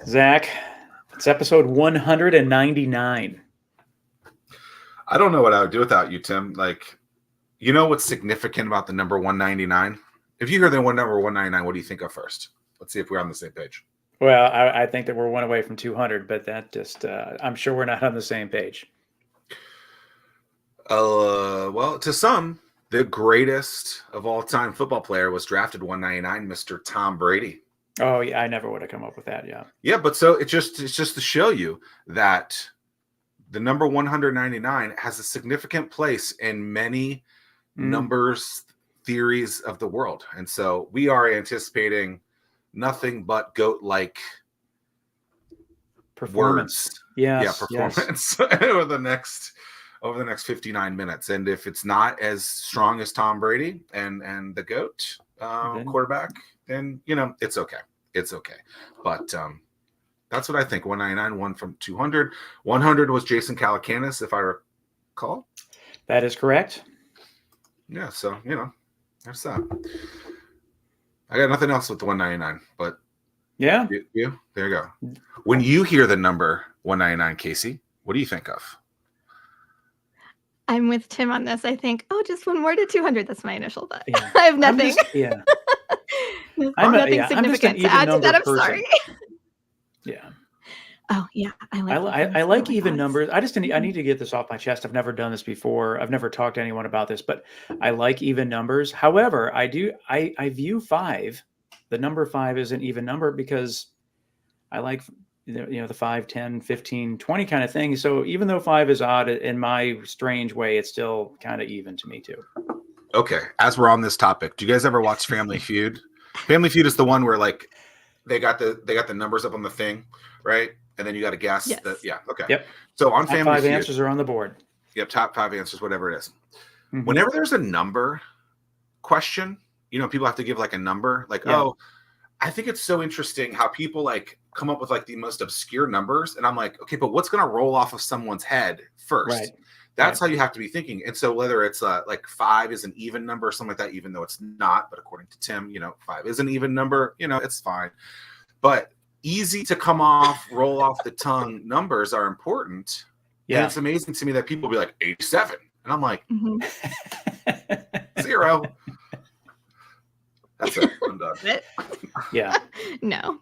Zach, it's episode 199. I don't know what I would do without you, Tim. You know what's significant about the number 199? If you hear the number 199, what do you think of first? Let's see if we're on the same page. Well, I think that we're one away from 200, but that just, I'm sure we're not on the same page. Well, to some, the greatest of all time football player was drafted 199, Mr. Tom Brady. Oh, yeah, I never would have come up with that, yeah. Yeah, but so it's just to show you that the number 199 has a significant place in many numbers theories of the world. And so we are anticipating nothing but GOAT-like performance. Words. Yes, performance over the next 59 minutes. And if it's not as strong as Tom Brady and the GOAT quarterback, then it's okay. It's okay. But that's what I think. 199, one from 200. 100 was Jason Calacanis, if I recall. That is correct. Yeah, so there's that. I got nothing else with the 199, but yeah, you there you go. When you hear the number 199, KayCee, what do you think of? I'm with Tim on this. I think, just one more to 200. That's my initial thought. Yeah. I have nothing. Nothing significant to add to that. I'm sorry. Yeah. Oh yeah, I like even numbers. I need to get this off my chest. I've never done this before. I've never talked to anyone about this, but I like even numbers. However, I view 5. The number 5 is an even number because I like the 5, 10, 15, 20 kind of thing. So even though 5 is odd in my strange way, it's still kind of even to me too. Okay, as we're on this topic, do you guys ever watch Family Feud? Family Feud is the one where they got the numbers up on the thing, right? And then you got to guess that. Yeah. Okay. Yep. So on Family Feud, 5 answers are on the board. Yep. Top 5 answers, whatever it is. Mm-hmm. Whenever there's a number question, people have to give a number. I think it's so interesting how people come up with the most obscure numbers. And I'm like, okay, but what's going to roll off of someone's head first? Right. That's how you have to be thinking. And so whether it's 5 is an even number or something like that, even though it's not, but according to Tim, 5 is an even number, it's fine. But easy to come off, roll off the tongue numbers are important. Yeah. And it's amazing to me that people be like 87. And I'm like, 0. That's it. I'm done. Yeah. No.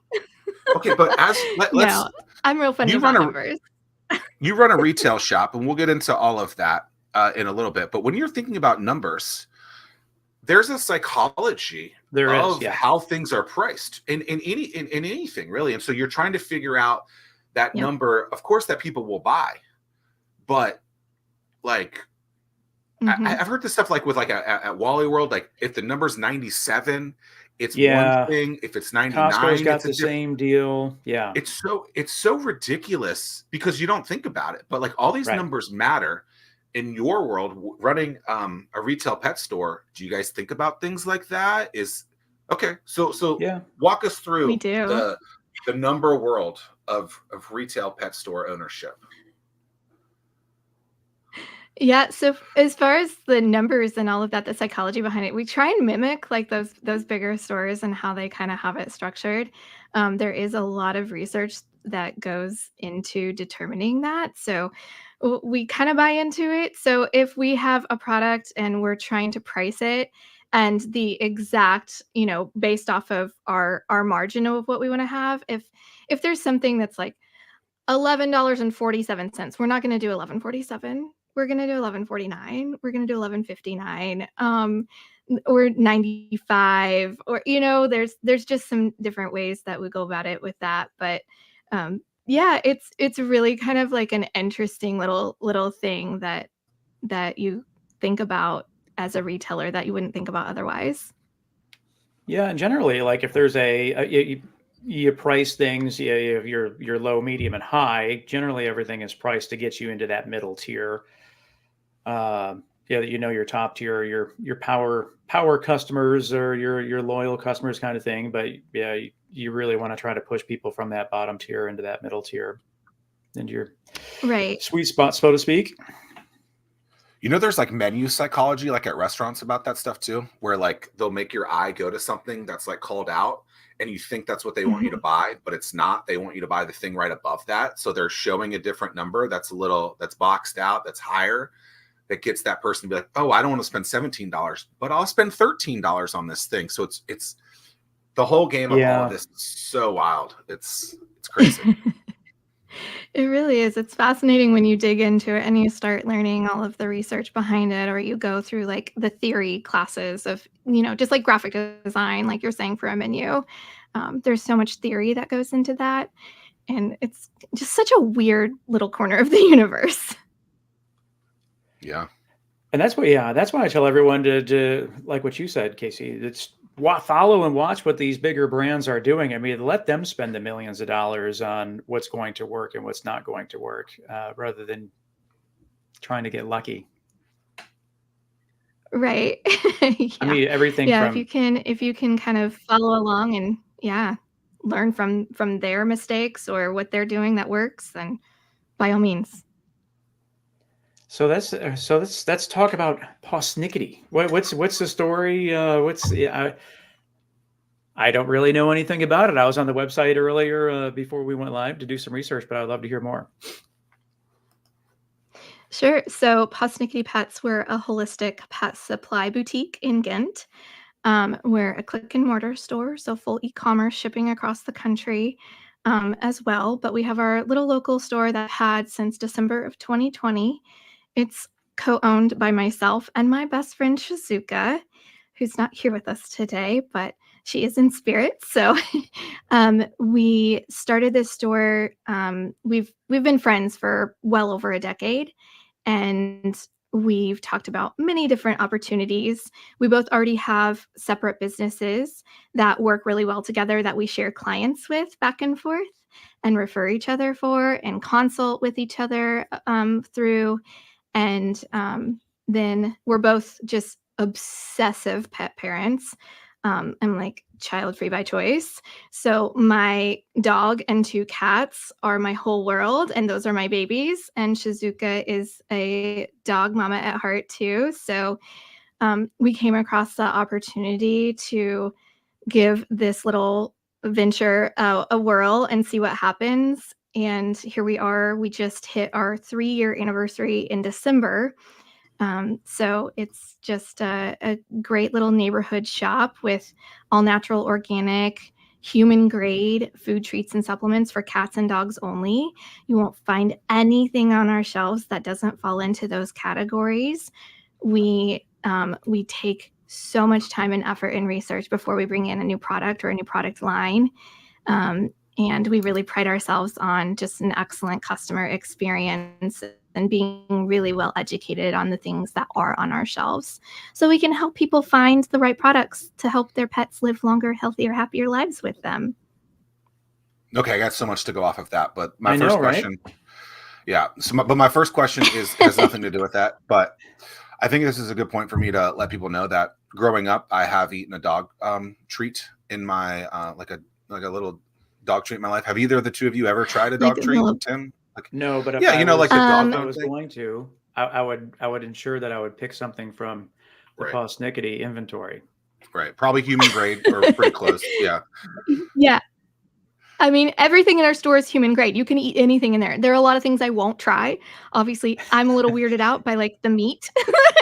Okay, but let's. I'm real funny about numbers. You run a retail shop, and we'll get into all of that in a little bit. But when you're thinking about numbers, there's a psychology of how things are priced in anything really. And so you're trying to figure out that number, of course, that people will buy. But I've heard this stuff with at Wally World, if the number's 97, it's one thing. If it's 99, Costco's got the same deal. Yeah. It's so ridiculous because you don't think about it. But all these numbers matter. In your world, running a retail pet store, do you guys think about things like that? So walk us through the number world of retail pet store ownership. Yeah, so as far as the numbers and all of that, the psychology behind it, we try and mimic those bigger stores and how they kind of have it structured. There is a lot of research that goes into determining that. So we kind of buy into it. So if we have a product and we're trying to price it and the exact, based off of our margin of what we want to have, if there's something that's $11.47, we're not going to do $11.47. We're going to do $11.49. We're going to do $11.59. Or 95, or there's just some different ways that we go about it with that. But it's really kind of an interesting little thing that you think about as a retailer that you wouldn't think about otherwise. Yeah, and generally, if there's you price things, you have your low, medium, and high. Generally, everything is priced to get you into that middle tier. Your top tier, your power customers or your loyal customers kind of thing. But you really want to try to push people from that bottom tier into that middle tier, into your sweet spot, so to speak. You know, there's like menu psychology, like at restaurants about that stuff too, where like they'll make your eye go to something that's like called out and you think that's what they want you to Mhm. buy, but it's not. They want you to buy the thing right above that. So they're showing a different number that's boxed out, that's higher, that gets that person to be like, oh, I don't want to spend $17, but I'll spend $13 on this thing. So it's the whole game of all of Yeah. this is so wild. It's crazy. It really is. It's fascinating when you dig into it and you start learning all of the research behind it, or you go through like the theory classes of, just like graphic design, like you're saying for a menu. There's so much theory that goes into that. And it's just such a weird little corner of the universe. Yeah. And that's why I tell everyone to like what you said, KayCee. It's follow and watch what these bigger brands are doing. I mean, let them spend the millions of dollars on what's going to work and what's not going to work, rather than trying to get lucky. Right. I Yeah. mean, everything Yeah, from if you can kind of follow along and yeah, learn from their mistakes or what they're doing that works, then by all means. let's talk about Pawsnickety. What's the story? I don't really know anything about it. I was on the website earlier, before we went live to do some research, but I'd love to hear more. Sure. So Pawsnickety Pets, we're a holistic pet supply boutique in Ghent. We're a click and mortar store, so full e-commerce shipping across the country, as well. But we have our little local store that had since December of 2020. It's co-owned by myself and my best friend Shizuka, who's not here with us today, but she is in spirit. So we started this store. We've been friends for well over a decade, and we've talked about many different opportunities. We both already have separate businesses that work really well together that we share clients with back and forth and refer each other for and consult with each other through. And then we're both just obsessive pet parents. I'm like child free by choice. So my dog and two cats are my whole world, and those are my babies. And Shizuka is a dog mama at heart too. So we came across the opportunity to give this little venture a whirl and see what happens. And here we are. We just hit our 3-year anniversary in December. So it's just a great little neighborhood shop with all natural, organic, human grade food treats and supplements for cats and dogs only. You won't find anything on our shelves that doesn't fall into those categories. We take so much time and effort and research before we bring in a new product or a new product line. And we really pride ourselves on just an excellent customer experience and being really well educated on the things that are on our shelves so we can help people find the right products to help their pets live longer, healthier, happier lives with them. Okay, I got so much to go off of that, but my I first know, right? question, yeah. But my first question has nothing to do with that. But I think this is a good point for me to let people know that growing up, I have eaten a dog treat in my like a little dog treat in my life. Have either of the two of you ever tried a Like dog a treat, little, Tim? Like, No, but yeah, like the dog if I food was thing, going to, I would ensure that I would pick something from the right? Pawsnickety inventory. Right, probably human grade or pretty close. Yeah, yeah. I mean, everything in our store is human grade. You can eat anything in there. There are a lot of things I won't try. Obviously, I'm a little weirded out by like the meat.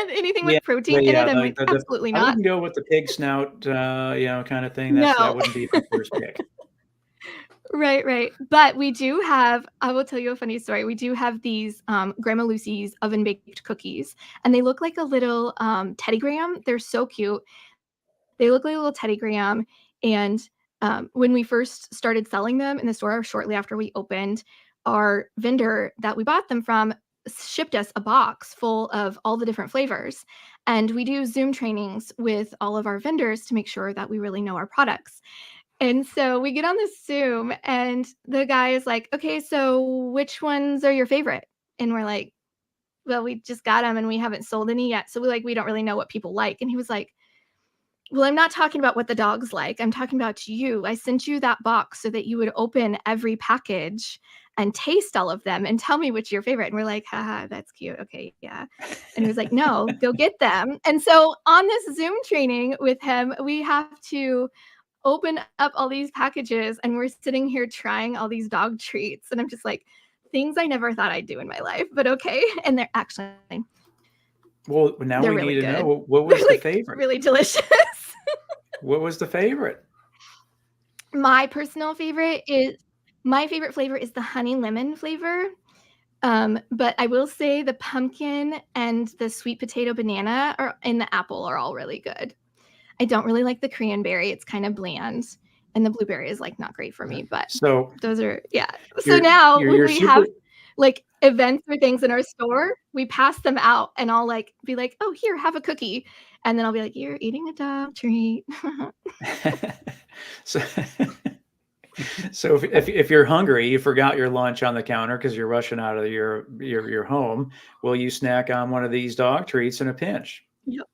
Anything Yeah, with protein in it, I'm like like, absolutely I not. wouldn't go with the pig snout, kind of thing. That No. wouldn't be my first pick. Right, right. But we do have, I will tell you a funny story. We do have these Grandma Lucy's oven baked cookies, and they look like a little Teddy Graham. They're so cute. They look like a little Teddy Graham. And when we first started selling them in the store, shortly after we opened, our vendor that we bought them from shipped us a box full of all the different flavors. And we do Zoom trainings with all of our vendors to make sure that we really know our products. And so we get on this Zoom, and the guy is like, okay, so which ones are your favorite? And we're like, well, we just got them and we haven't sold any yet. So we don't really know what people like. And he was like, well, I'm not talking about what the dogs like. I'm talking about you. I sent you that box so that you would open every package and taste all of them and tell me which your favorite. And we're like, haha, that's cute. Okay, yeah. And he was like, no, go get them. And so on this Zoom training with him, we have to open up all these packages and we're sitting here trying all these dog treats. And I'm just like, things I never thought I'd do in my life, but okay. And they're actually, well, now we really need to good. know what was They're the like favorite. really delicious. What was the favorite? My favorite flavor is the honey lemon flavor. But I will say the pumpkin and the sweet potato banana and the apple are all really good. I don't really like the cranberry. It's kind of bland. And the blueberry is like not great for me, but So those are, yeah. So now when we have like events or things in our store, we pass them out and I'll like be like, oh, here, have a cookie. And then I'll be like, you're eating a dog treat. So if you're hungry, you forgot your lunch on the counter because you're rushing out of your home, will you snack on one of these dog treats in a pinch? Yep.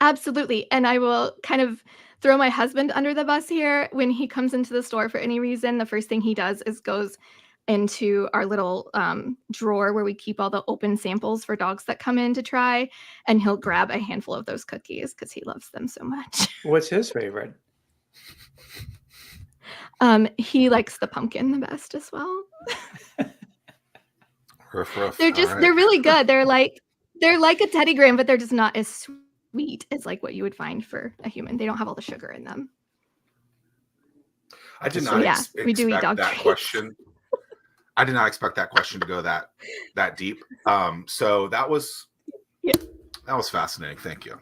Absolutely. And I will kind of throw my husband under the bus here. When he comes into the store for any reason, the first thing he does is goes into our little drawer where we keep all the open samples for dogs that come in to try, and he'll grab a handful of those cookies because he loves them so much. What's his favorite? He likes the pumpkin the best as well. Ruff, ruff. They're really good. They're like a Teddy Graham, but they're just not as sweet as like what you would find for a human. They don't have all the sugar in them. I did not we do eat dog that treats. question. I did not expect that question to go that deep. So that was fascinating. Thank you.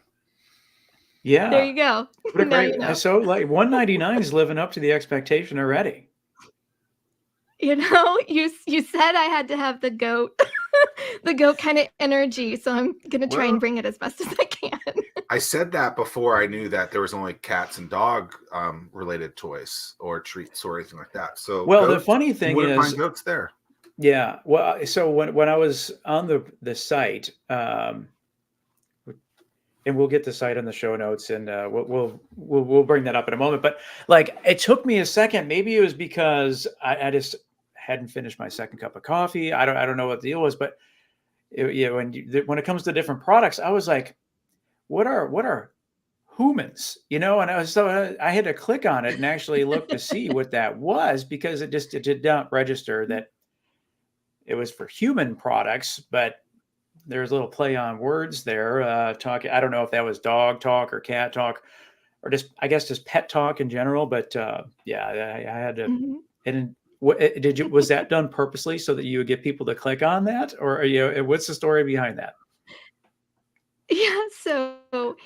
Yeah. There you go. What a great, so like $1.99 is living up to the expectation already. You know, you said I had to have the goat kind of energy, so I'm gonna try and bring it as best as I can. I said that before I knew that there was only cats and dog related toys or treats or anything like that. So the funny thing is, find goats there. Yeah. Well, so when I was on the site, and we'll get the site on the show notes, and we'll bring that up in a moment. But like, it took me a second. Maybe it was because I just hadn't finished my second cup of coffee. I don't know what the deal was, but when it comes to different products, I was like, what are humans? And I had to click on it and actually look to see what that was, because it did not register that it was for human products, but there's a little play on words there. Talk. I don't know if that was dog talk or cat talk, or just pet talk in general. But I had to. Mm-hmm. And was that done purposely so that you would get people to click on that, or what's the story behind that? Yeah, so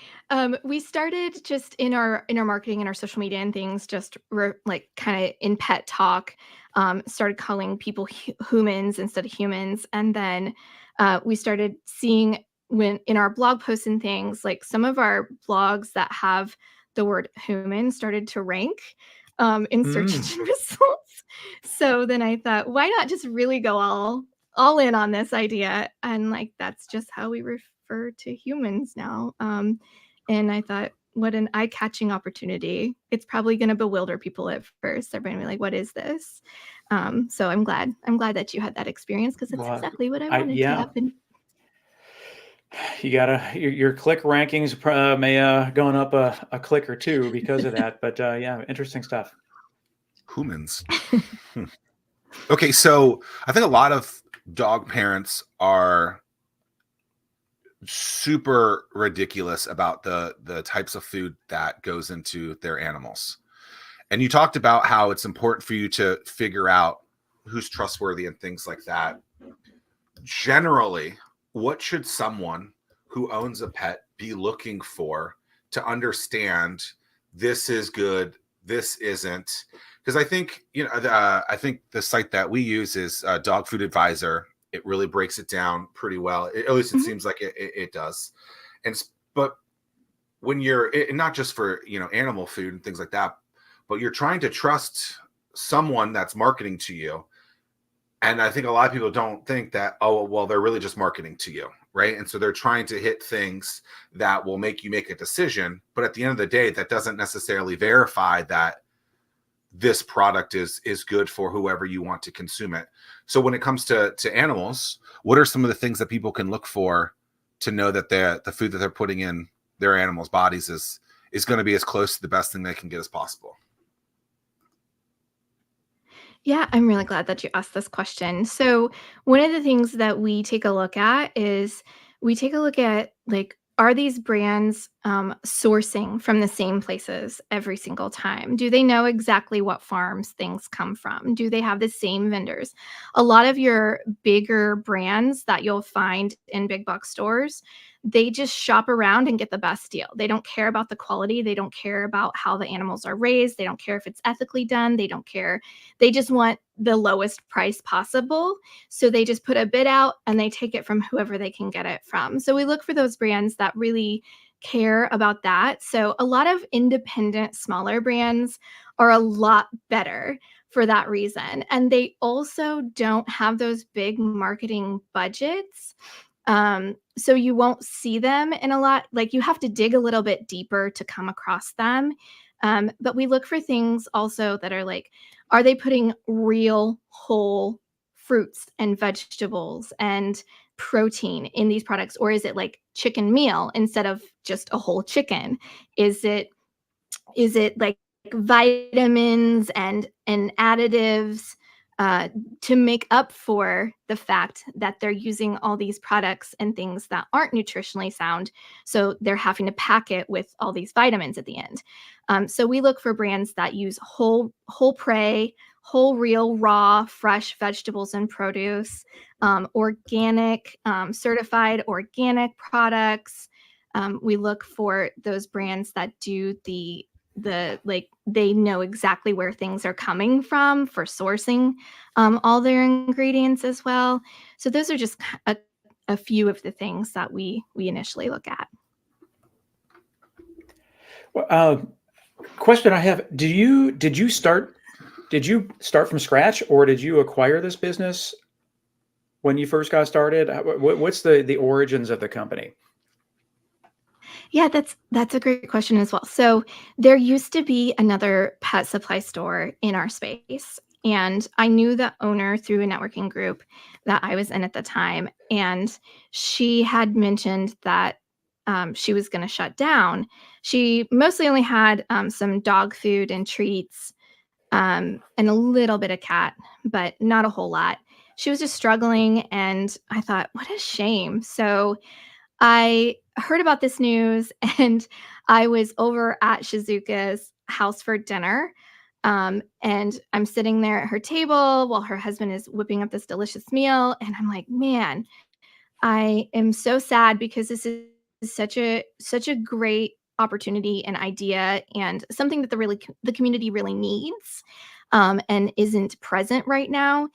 we started just in our marketing and our social media and things, just like kind of in pet talk. Started calling people humans instead of humans, and then we started seeing when in our blog posts and things, like some of our blogs that have the word human started to rank in search engine results. So then I thought, why not just really go all in on this idea? And like, that's just how we refer to humans now. And I thought, what an eye-catching opportunity. It's probably going to bewilder people at first. They're going to be like, what is this? So I'm glad that you had that experience, because it's exactly what I wanted to happen. You your click rankings may have gone up a click or two because of that, but interesting stuff. Humans. Okay, so I think a lot of dog parents are super ridiculous about the types of food that goes into their animals. And you talked about how it's important for you to figure out who's trustworthy and things like that. Generally, what should someone who owns a pet be looking for to understand this is good, this isn't? Because I think, I think the site that we use is Dog Food Advisor. It really breaks it down pretty well. At least it seems like it does. But when you're not just for, animal food and things like that, but you're trying to trust someone that's marketing to you. And I think a lot of people don't think that, oh, well, they're really just marketing to you, right? And so they're trying to hit things that will make you make a decision. But at the end of the day, that doesn't necessarily verify that this product is good for whoever you want to consume it. So when it comes to animals, what are some of the things that people can look for to know that the food that they're putting in their animals' bodies is going to be as close to the best thing they can get as possible? Yeah, I'm really glad that you asked this question. So, one of the things that we take a look at is we take a look at like, are these brands sourcing from the same places every single time? Do they know exactly what farms things come from? Do they have the same vendors? A lot of your bigger brands that you'll find in big box stores, they just shop around and get the best deal. They don't care about the quality. They don't care about how the animals are raised. They don't care if it's ethically done. They don't care, they just want the lowest price possible. So they just put a bid out and they take it from whoever they can get it from. So we look for those brands that really care about that. So a lot of independent, smaller brands are a lot better for that reason. And they also don't have those big marketing budgets. So you won't see them in a lot, like you have to dig a little bit deeper to come across them. But we look for things also that are like, are they putting real whole fruits and vegetables and protein in these products? Or is it like chicken meal instead of just a whole chicken? Is it like vitamins and additives uh, to make up for the fact that they're using all these products and things that aren't nutritionally sound? So they're having to pack it with all these vitamins at the end. So we look for brands that use whole prey, whole real raw fresh vegetables and produce, organic, certified organic products. We look for those brands that do the like, they know exactly where things are coming from for sourcing all their ingredients as well. So those are just a few of the things that we initially look at. Well, question I have: did you start from scratch, or did you acquire this business when you first got started? What's the origins of the company? Yeah, that's a great question as well. So there used to be another pet supply store in our space, and I knew the owner through a networking group that I was in at the time, and she had mentioned that she was going to shut down. She mostly only had some dog food and treats, and a little bit of cat, but not a whole lot. She was just struggling, and I thought, what a shame. So I heard about this news and I was over at Shizuka's house for dinner. And I'm sitting there at her table while her husband is whipping up this delicious meal. And I'm like, man, I am so sad because this is such a great opportunity and idea and something that the community really needs, and isn't present right now.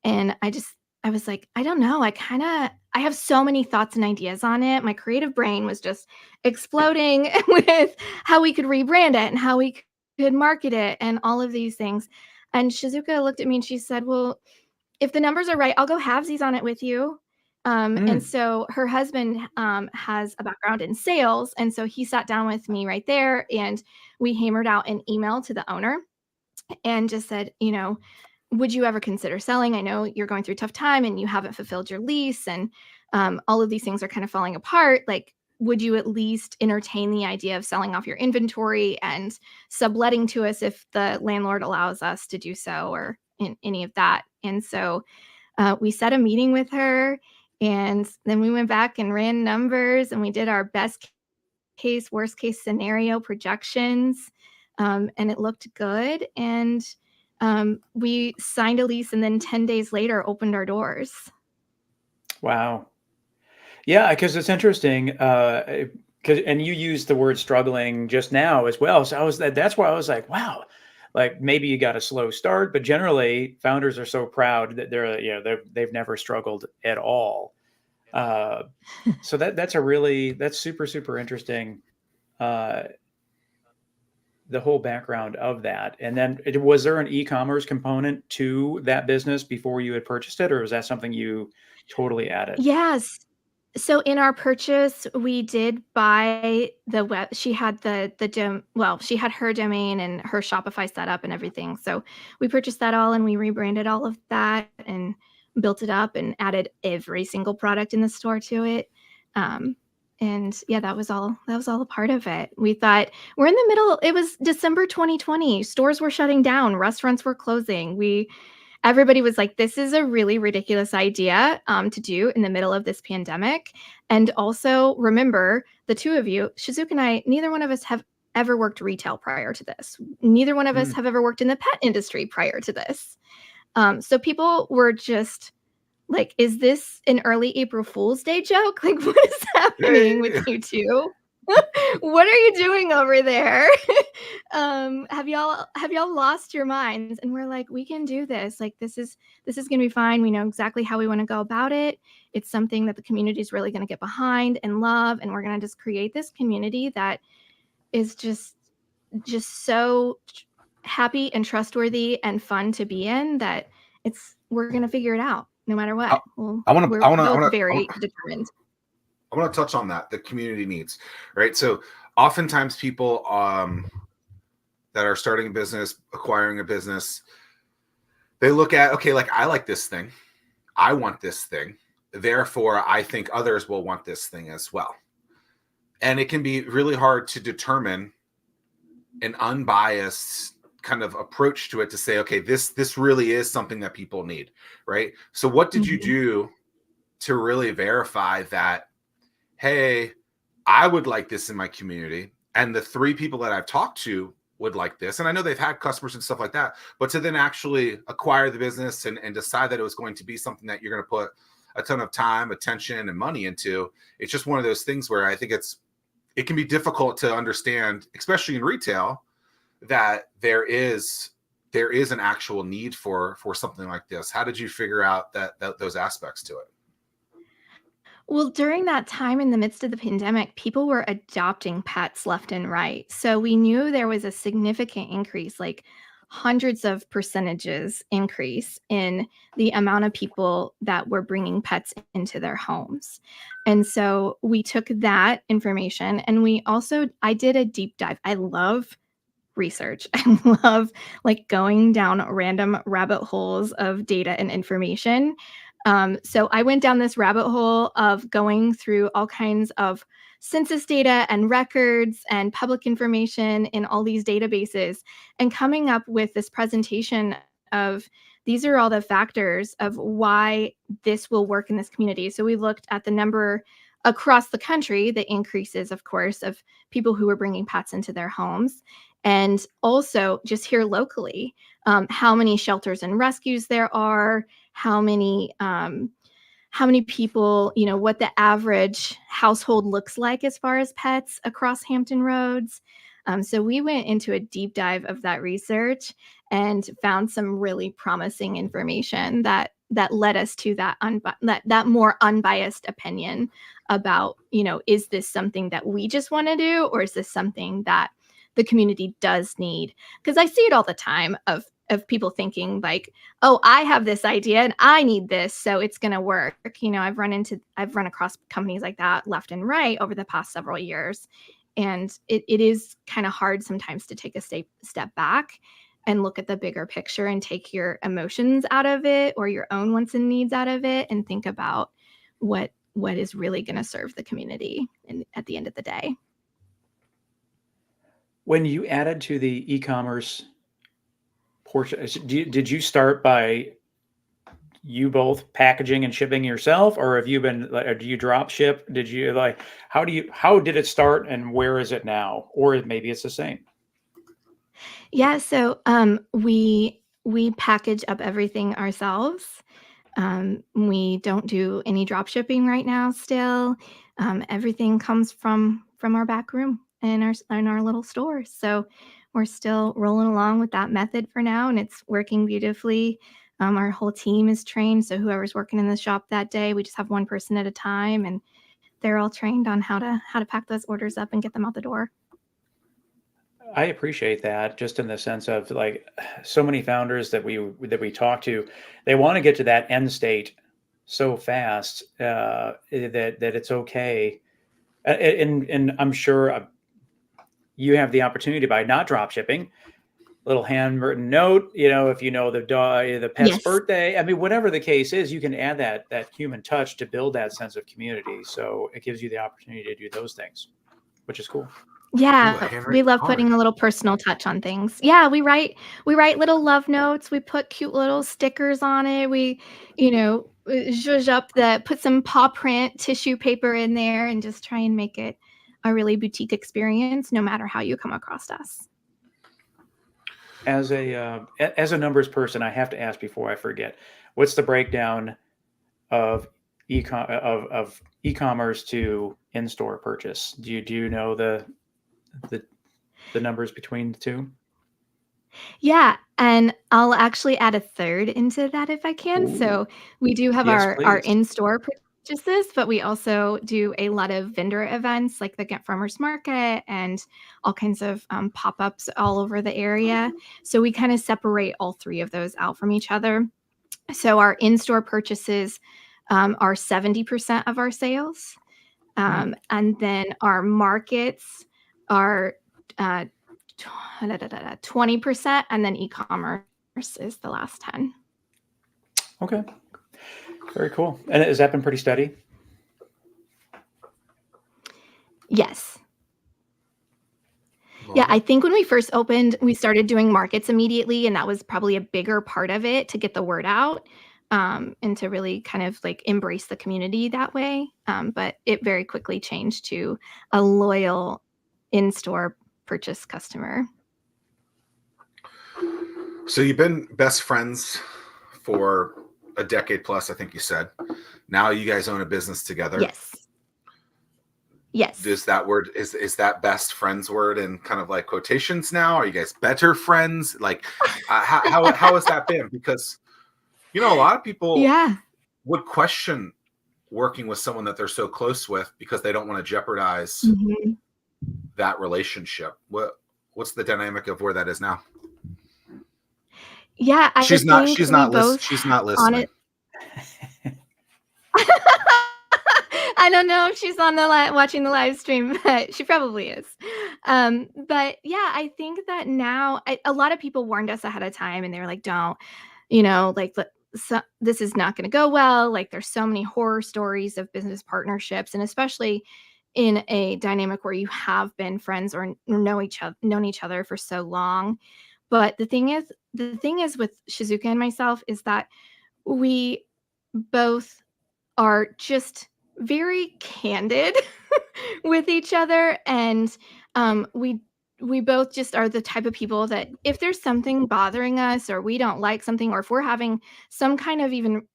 And I was like, I don't know. I have so many thoughts and ideas on it. My creative brain was just exploding with how we could rebrand it and how we could market it and all of these things. And Shizuka looked at me and she said, well, if the numbers are right, I'll go halvesies on it with you. And Mm. so her husband has a background in sales. And so he sat down with me right there and we hammered out an email to the owner and just said, would you ever consider selling? I know you're going through a tough time and you haven't fulfilled your lease and all of these things are kind of falling apart. Like, would you at least entertain the idea of selling off your inventory and subletting to us if the landlord allows us to do so or in any of that? And so we set a meeting with her and then we went back and ran numbers and we did our best case, worst case scenario projections. And it looked good. And we signed a lease and then 10 days later opened our doors. Wow. Yeah, because it's interesting. And you used the word struggling just now as well. So that's why I was like, wow, like maybe you got a slow start, but generally founders are so proud that they've never struggled at all. Uh, so that's super, super interesting. Uh, the whole background of that. And then was there an e-commerce component to that business before you had purchased it, or was that something you totally added? Yes. So in our purchase, we did buy the web. She had she had her domain and her Shopify set up and everything. So we purchased that all and we rebranded all of that and built it up and added every single product in the store to it. And yeah, that was all a part of it. We thought we're in the middle. It was December 2020. Stores were shutting down, restaurants were closing. Everybody was like, this is a really ridiculous idea to do in the middle of this pandemic. And also remember, the two of you, Shizuka and I, neither one of us have ever worked retail prior to this. Neither one of us have ever worked in the pet industry prior to this. So people were just like, is this an early April Fool's Day joke? Like, what is happening with you two? What are you doing over there? Have y'all lost your minds? And we're like, we can do this. Like, this is gonna be fine. We know exactly how we want to go about it. It's something that the community is really gonna get behind and love, and we're gonna just create this community that is just so happy and trustworthy and fun to be in that we're gonna figure it out no matter what. We're both very determined. I want to touch on that, the community needs, right? So oftentimes people that are starting a business, acquiring a business, they look at, okay, like I like this thing. I want this thing. Therefore, I think others will want this thing as well. And it can be really hard to determine an unbiased kind of approach to it to say, okay, this really is something that people need, right? So what did you do to really verify that, hey, I would like this in my community, and the 3 people that I've talked to would like this? And I know they've had customers and stuff like that, but to then actually acquire the business and decide that it was going to be something that you're going to put a ton of time, attention, and money into, it's just one of those things where I think it can be difficult to understand, especially in retail, that there is an actual need for something like this. How did you figure out that those aspects to it? Well, during that time in the midst of the pandemic, people were adopting pets left and right. So we knew there was a significant increase, like hundreds of percentages increase in the amount of people that were bringing pets into their homes. And so we took that information and I did a deep dive. I love research. I love like going down random rabbit holes of data and information. So I went down this rabbit hole of going through all kinds of census data and records and public information in all these databases and coming up with this presentation of these are all the factors of why this will work in this community. So we looked at the number across the country, the increases, of course, of people who were bringing pets into their homes. And also just here locally, how many shelters and rescues there are, how many people, what the average household looks like as far as pets across Hampton Roads. So we went into a deep dive of that research and found some really promising information that led us to that more unbiased opinion about, is this something that we just want to do, or is this something that the community does need? Because I see it all the time of people thinking like, oh, I have this idea and I need this, so it's going to work. I've run across companies like that left and right over the past several years. And it is kind of hard sometimes to take a step back and look at the bigger picture and take your emotions out of it or your own wants and needs out of it and think about what is really going to serve the community at the end of the day. When you added to the e-commerce portion, did you start by you both packaging and shipping yourself, or have you been, do you drop ship? Did you how did it start and where is it now? Or maybe it's the same. Yeah. So we package up everything ourselves. We don't do any drop shipping right now still. Everything comes from our back room in our little store. So we're still rolling along with that method for now, and it's working beautifully. Our whole team is trained, so whoever's working in the shop that day, we just have one person at a time, and they're all trained on how to pack those orders up and get them out the door. I appreciate that, just in the sense of like so many founders that we talk to, they want to get to that end state so fast that it's okay. And I'm sure you have the opportunity by not drop shipping, little handwritten note, if you know the pet's Yes. birthday. I mean, whatever the case is, you can add that human touch to build that sense of community. So it gives you the opportunity to do those things, which is cool. Ooh, a Yeah, we handwritten love card. putting a little personal touch on things. Yeah, we write little love notes. We put cute little stickers on it. We, zhuzh up put some paw print tissue paper in there and just try and make it a really boutique experience, no matter how you come across us. As a numbers person, I have to ask before I forget, what's the breakdown of e-commerce to in-store purchase? Do you know the numbers between the two? Yeah, and I'll actually add a third into that if I can. Ooh, So we do have yes, our please. in-store purchases, but we also do a lot of vendor events like the Get Farmers Market and all kinds of pop-ups all over the area. So we kind of separate all three of those out from each other. So our in-store purchases are 70% of our sales. And then our markets are 20%, and then e-commerce is the last 10. Okay, very cool. And has that been pretty steady? Yes. Love Yeah, it. I think when we first opened, we started doing markets immediately, and that was probably a bigger part of it to get the word out, and to really kind of like embrace the community that way. But it very quickly changed to a loyal in-store purchase customer. So you've been best friends for a decade plus, I think you said. Now you guys own a business together. Yes. Yes. Is that word is that best friends word in kind of like quotations now? Are you guys better friends? Like, how has that been? Because a lot of people Yeah. would question working with someone that they're so close with because they don't want to jeopardize Mhm. that relationship. What's the dynamic of where that is now? Yeah, I She's not. think She's we not. both She's not on listening. it. I don't know if she's on the watching the live stream, but she probably is. But yeah, I think that now a lot of people warned us ahead of time, and they were like, "Don't, like so, this is not going to go well." Like, there's so many horror stories of business partnerships, and especially in a dynamic where you have been friends or known each other for so long. But the thing is with Shizuka and myself is that we both are just very candid with each other, and we both just are the type of people that if there's something bothering us or we don't like something, or if we're having some kind of even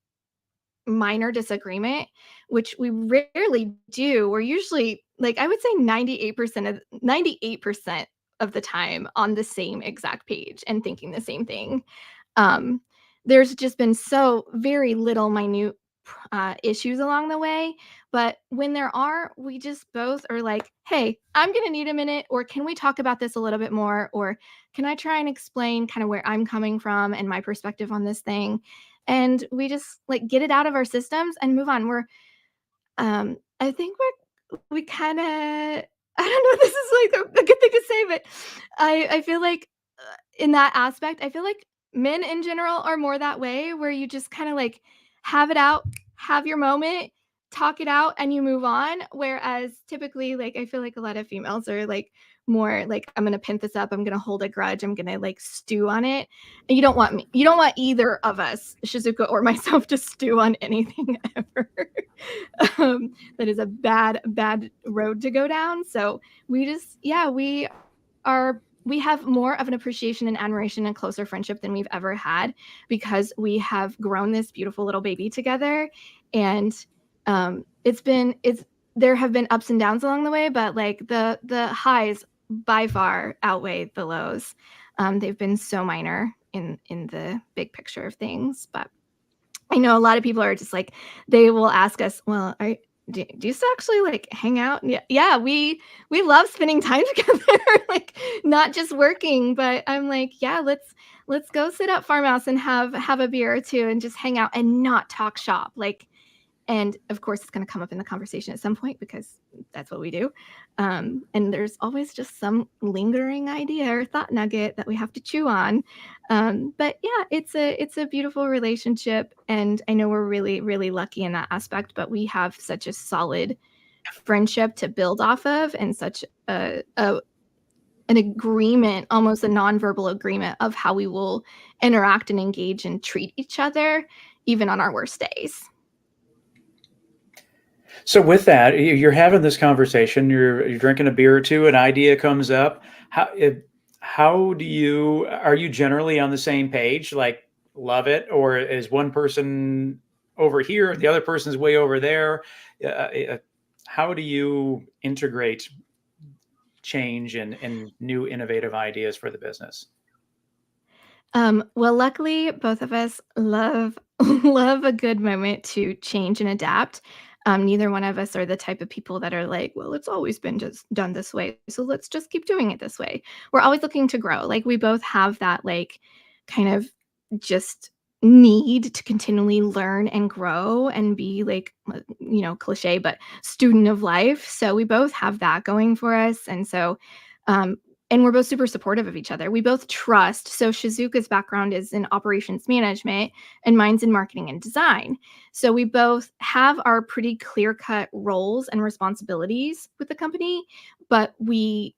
minor disagreement, which we rarely do, we're usually, like, I would say 98% of the time on the same exact page and thinking the same thing. um, there's just been so very little minute issues along the way. But when there are, we just both are like, hey, I'm going to need a minute, or can we talk about this a little bit more? Or can I try and explain kind of where I'm coming from and my perspective on this thing? And we just like get it out of our systems and move on. I think we kind of, I don't know if this is like a good thing to say, but I feel like in that aspect, I feel like men in general are more that way, where you just kind of like have it out, have your moment, talk it out, and you move on. Whereas typically, like, I feel like a lot of females are like more like, I'm gonna pin this up, I'm gonna hold a grudge, I'm gonna like stew on it. And you don't want either of us, Shizuka or myself, to stew on anything ever. That is a bad road to go down. So we just, yeah, we have more of an appreciation and admiration and closer friendship than we've ever had, because we have grown this beautiful little baby together. And it's there have been ups and downs along the way, but like the highs by far outweigh the lows. They've been so minor in the big picture of things. But I know a lot of people are just like, they will ask us, well, do you still actually like hang out? And yeah, we love spending time together, like not just working. But I'm like, yeah, let's go sit at Farmhouse and have a beer or two and just hang out and not talk shop. Like, And of course, it's going to come up in the conversation at some point because that's what we do. And there's always just some lingering idea or thought nugget that we have to chew on. But yeah, it's a beautiful relationship, and I know we're really, really lucky in that aspect. But we have such a solid friendship to build off of, and such an agreement, almost a nonverbal agreement of how we will interact and engage and treat each other, even on our worst days. So with that, you're having this conversation, you're drinking a beer or two, an idea comes up. How are you generally on the same page? Like, love it, or is one person over here, the other person's way over there? How do you integrate change and new innovative ideas for the business? Well, luckily, both of us love love a good moment to change and adapt. Neither one of us are the type of people that are like, well, it's always been just done this way, so let's just keep doing it this way. We're always looking to grow. Like we both have that like kind of just need to continually learn and grow and be like cliche but student of life. So we both have that going for us, and so um and we're both super supportive of each other. We both trust. So Shizuka's background is in operations management and mine's in marketing and design. So we both have our pretty clear-cut roles and responsibilities with the company, but we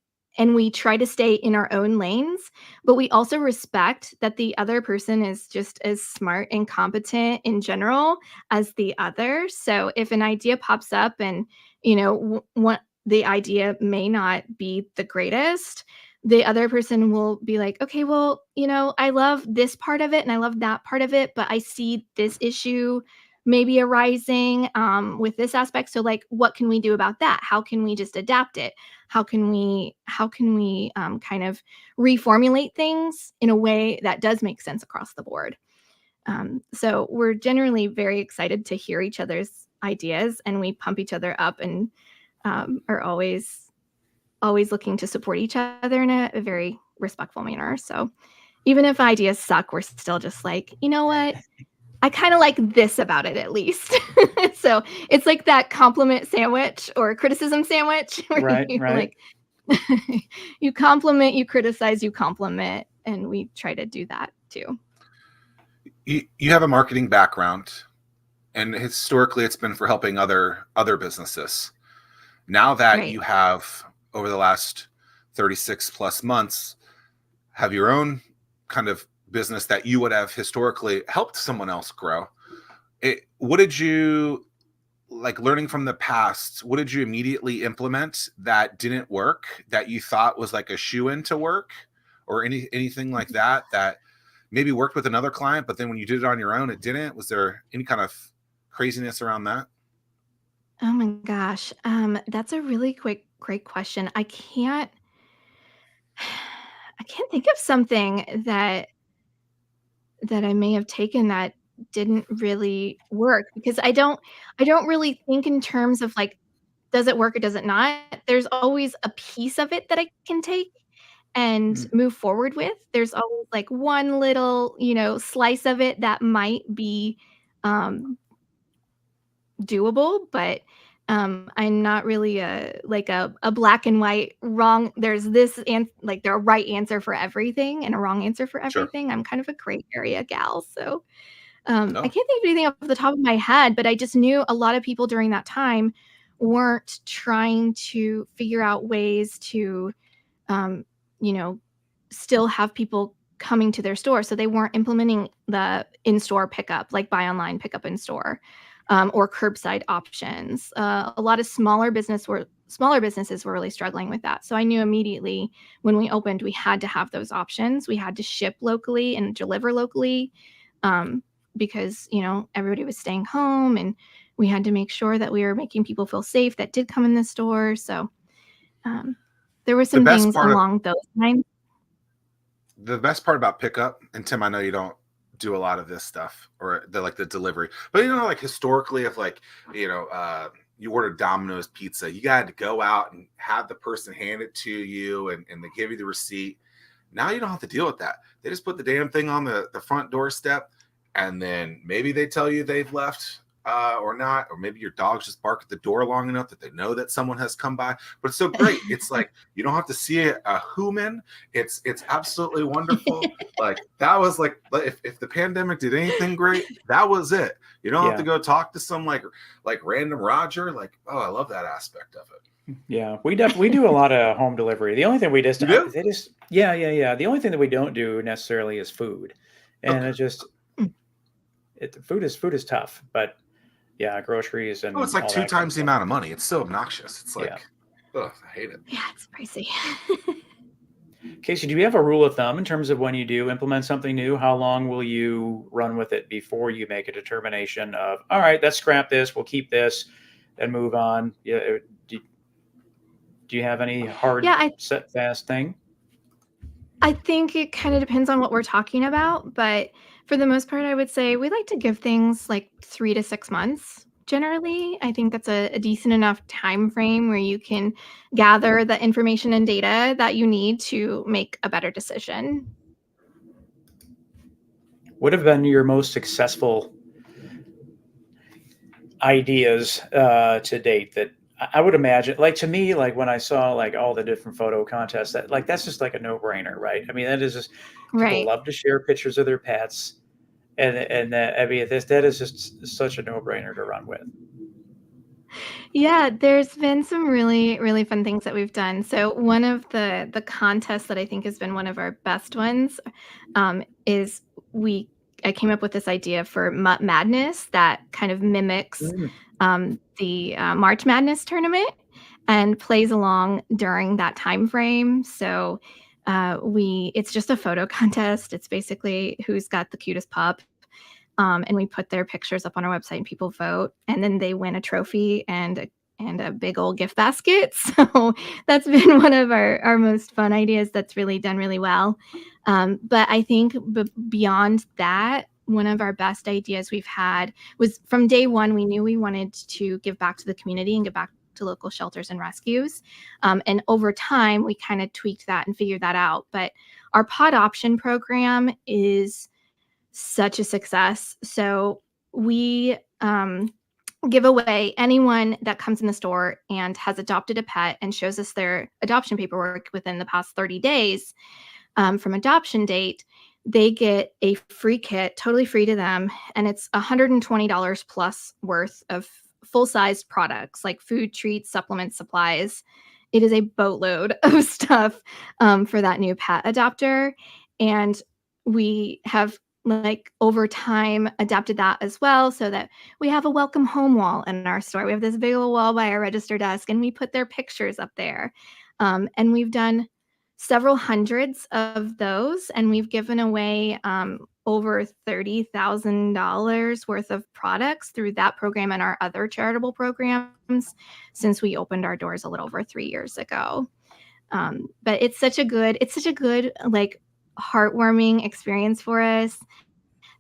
try to stay in our own lanes, but we also respect that the other person is just as smart and competent in general as the other. So if an idea pops up and, what the idea may not be the greatest, the other person will be like, okay, well, I love this part of it and I love that part of it, but I see this issue maybe arising with this aspect. So like, what can we do about that? How can we just adapt it? How can we kind of reformulate things in a way that does make sense across the board? So we're generally very excited to hear each other's ideas, and we pump each other up, and are always looking to support each other in a very respectful manner. So even if ideas suck, we're still just like, you know what? I kind of like this about it at least. So it's like that compliment sandwich or criticism sandwich where Right, you right. like you compliment, you criticize, you compliment, and we try to do that too. You have a marketing background, and historically it's been for helping other businesses. Now that Right. you have, over the last 36 plus months, have your own kind of business that you would have historically helped someone else grow, what did you, like, learning from the past, what did you immediately implement that didn't work, that you thought was like a shoe-in to work, or anything like that maybe worked with another client, but then when you did it on your own, it didn't? Was there any kind of craziness around that? Oh my gosh. That's a really great question. I can't think of something that I may have taken that didn't really work, because I don't really think in terms of like, does it work or does it not? There's always a piece of it that I can take and Mm. move forward with. There's always like one little, slice of it that might be um doable, but I'm not really a black and white wrong. There's this and like there a right answer for everything and a wrong answer for Sure. everything. I'm kind of a gray area gal, so I No. can't think of anything off the top of my head, but I just knew a lot of people during that time weren't trying to figure out ways to, um, you know, still have people coming to their store. So they weren't implementing the in-store pickup, like buy online, pickup in store, or curbside options. A lot of smaller businesses were really struggling with that. So I knew immediately when we opened, we had to have those options. We had to ship locally and deliver locally, um, because everybody was staying home, and we had to make sure that we were making people feel safe that did come in the store. So um, there were The some best things part of along those lines. the best part about pickup, and Tim, I know you don't do a lot of this stuff or the delivery, but like historically, if like you order Domino's pizza, you got to go out and have the person hand it to you, and they give you the receipt. Now you don't have to deal with that. They just put the damn thing on the front doorstep, and then maybe they tell you they've left or not, or maybe your dogs just bark at the door long enough that they know that someone has come by. But it's so great. It's like you don't have to see a human. It's absolutely wonderful. Like that was like if the pandemic did anything great, that was it. You don't have to go talk to some like random Roger. Like, oh, I love that aspect of it. Yeah, we do a lot of home delivery. The only thing we just You do? The only thing that we don't do necessarily is food, and Okay. it just food is tough. But yeah, groceries and it's like all 2 that kind of times the stuff. amount of money. It's so obnoxious. It's like, ugh, I hate it. Yeah, it's pricey. KayCee, do you have a rule of thumb in terms of when you do implement something new? How long will you run with it before you make a determination of, all right, let's scrap this, we'll keep this, and move on? Yeah, do you have any hard, set, fast thing? I think it kind of depends on what we're talking about, but for the most part, I would say we like to give things like 3 to 6 months. Generally, I think that's a decent enough time frame where you can gather the information and data that you need to make a better decision. What have been your most successful ideas to date that I would imagine, like to me, like when I saw like all the different photo contests, that like that's just like a no-brainer, right? I mean, that is just people Right. love to share pictures of their pets, and that I mean, that is just such a no-brainer to run with. Yeah, there's been some really, really fun things that we've done. So one of the contests that I think has been one of our best ones is I came up with this idea for Mutt Madness that kind of mimics the March Madness tournament and plays along during that time frame. So it's just a photo contest. It's basically who's got the cutest pup. And we put their pictures up on our website and people vote, and then they win a trophy and a big old gift basket. So that's been one of our most fun ideas that's really done really well. But I think beyond that, one of our best ideas we've had was from day one, we knew we wanted to give back to the community and give back to local shelters and rescues. And over time, we kind of tweaked that and figured that out. But our pod option program is such a success. So we give away anyone that comes in the store and has adopted a pet and shows us their adoption paperwork within the past 30 days from adoption date. They get a free kit, totally free to them. And it's $120 plus worth of full-sized products like food, treats, supplements, supplies. It is a boatload of stuff for that new pet adopter. And we have like over time adapted that as well so that we have a welcome home wall in our store. We have this big old wall by our register desk and we put their pictures up there. And we've done several hundreds of those and we've given away over $30,000 worth of products through that program and our other charitable programs since we opened our doors a little over 3 years ago. But it's such a good like heartwarming experience for us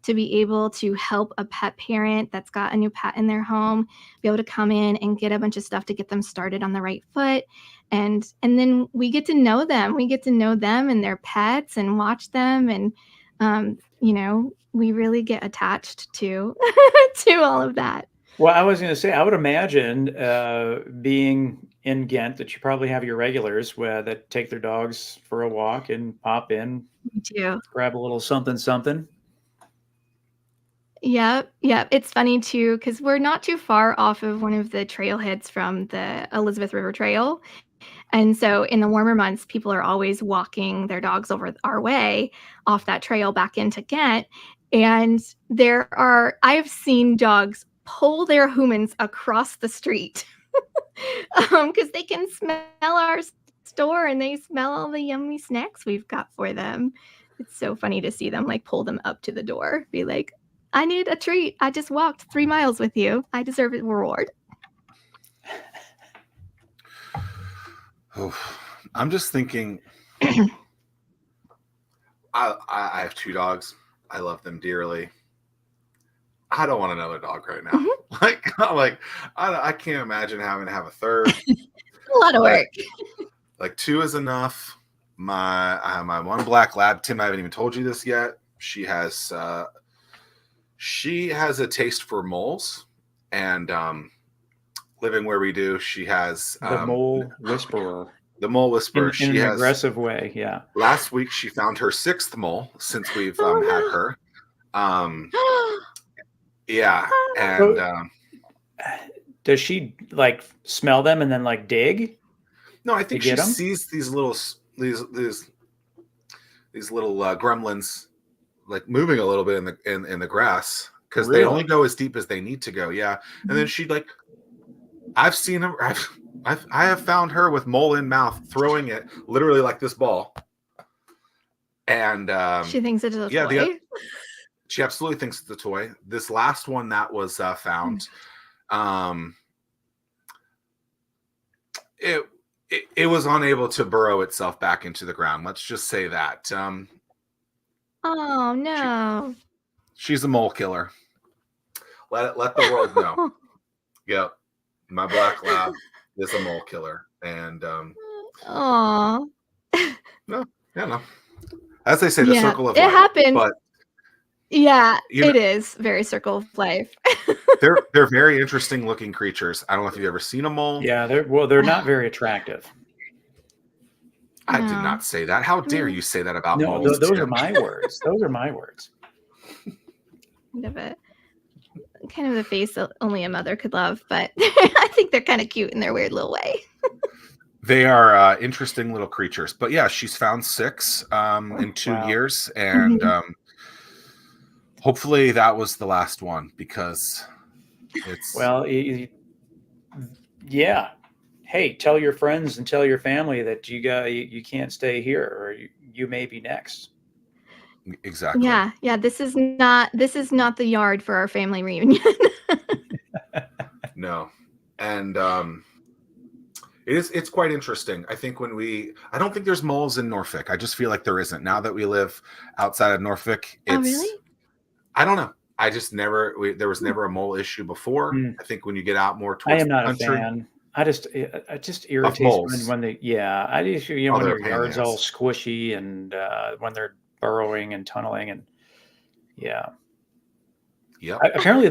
to be able to help a pet parent that's got a new pet in their home be able to come in and get a bunch of stuff to get them started on the right foot. And then we get to know them and their pets and watch them. And, we really get attached to, to all of that. Well, I was going to say, I would imagine being in Ghent that you probably have your regulars that take their dogs for a walk and pop in, grab a little something, something. Yep. It's funny too, because we're not too far off of one of the trailheads from the Elizabeth River Trail. And so in the warmer months, people are always walking their dogs over our way off that trail back into Ghent. And I've seen dogs pull their humans across the street because they can smell our store and they smell all the yummy snacks we've got for them. It's so funny to see them like pull them up to the door, be like, I need a treat. I just walked 3 miles with you. I deserve a reward. Oh, I'm just thinking. I have 2 dogs. I love them dearly. I don't want another dog right now. Mm-hmm. I can't imagine having to have a third. A lot of work. Like 2 is enough. I have my one black lab. Tim, I haven't even told you this yet. She has a taste for moles, and living where we do, she has The mole whisperer. The mole whisperer. In an aggressive way, yeah. Last week she found her 6th mole since we've had her. Yeah, and does she like smell them and then like dig? No, I think she sees these little gremlins like moving a little bit in the grass because they only go as deep as they need to go. Yeah, and then she like, I've seen her. I have found her with mole in mouth, throwing it literally like this ball. And she thinks it's a toy. She absolutely thinks it's a toy. This last one that was found, it was unable to burrow itself back into the ground. Let's just say that. Oh no! She's a mole killer. Let the world know. Yep, my black lab is a mole killer, and no. As they say, the circle of life. It happens. But it is very circle of life. they're very interesting looking creatures. I don't know if you've ever seen a mole. Yeah, they're not very attractive. I did not say that. How dare you say that about moles? Those are my words. Those are my words. Kind of the face that only a mother could love, but I think they're kind of cute in their weird little way. They are interesting little creatures. But yeah, she's found 6 in 2 years, and hopefully that was the last one because it's yeah. Hey, tell your friends and tell your family that you can't stay here, or you may be next. Exactly. Yeah. This is not the yard for our family reunion. No, and it's quite interesting. I think I don't think there's moles in Norfolk. I just feel like there isn't. Now that we live outside of Norfolk, really? I don't know. I just there was never a mole issue before. I think when you get out more towards I am not the country, a fan. It just irritates when they when your yard's all squishy and when they're burrowing and tunneling and apparently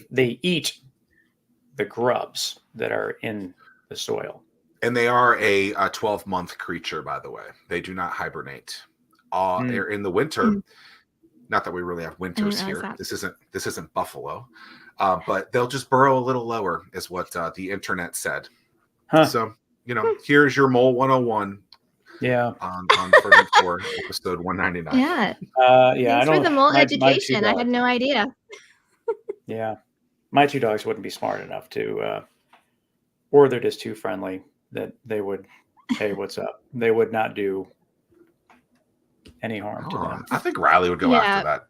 they eat the grubs that are in the soil. And they are a 12-month creature, by the way. They do not hibernate. They're in the winter. Not that we really have winters here. This isn't Buffalo, but they'll just burrow a little lower, is what the internet said. So here's your Mole 101. Yeah. On Fervent 4, episode 199. Yeah. Thanks for the mole education. I had no idea. Yeah. My 2 dogs wouldn't be smart enough to, or they're just too friendly that they would, hey, what's up? They would not do any harm to them. I think Riley would go after that.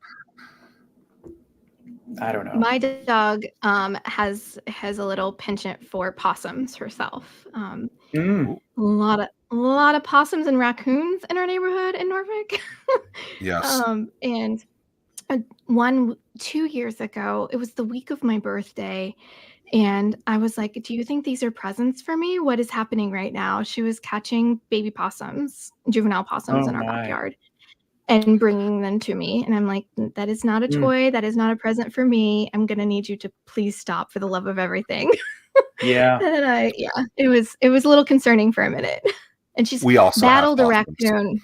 I don't know. My dog has a little penchant for possums herself. A lot of possums and raccoons in our neighborhood in Norfolk. Yes. And 2 years ago, it was the week of my birthday, and I was like, "Do you think these are presents for me? What is happening right now?" She was catching baby possums, juvenile possums in our backyard, and bringing them to me. And I'm like, "That is not a toy. That is not a present for me. I'm gonna need you to please stop for the love of everything." Yeah. And it was a little concerning for a minute. And she's battled a raccoon.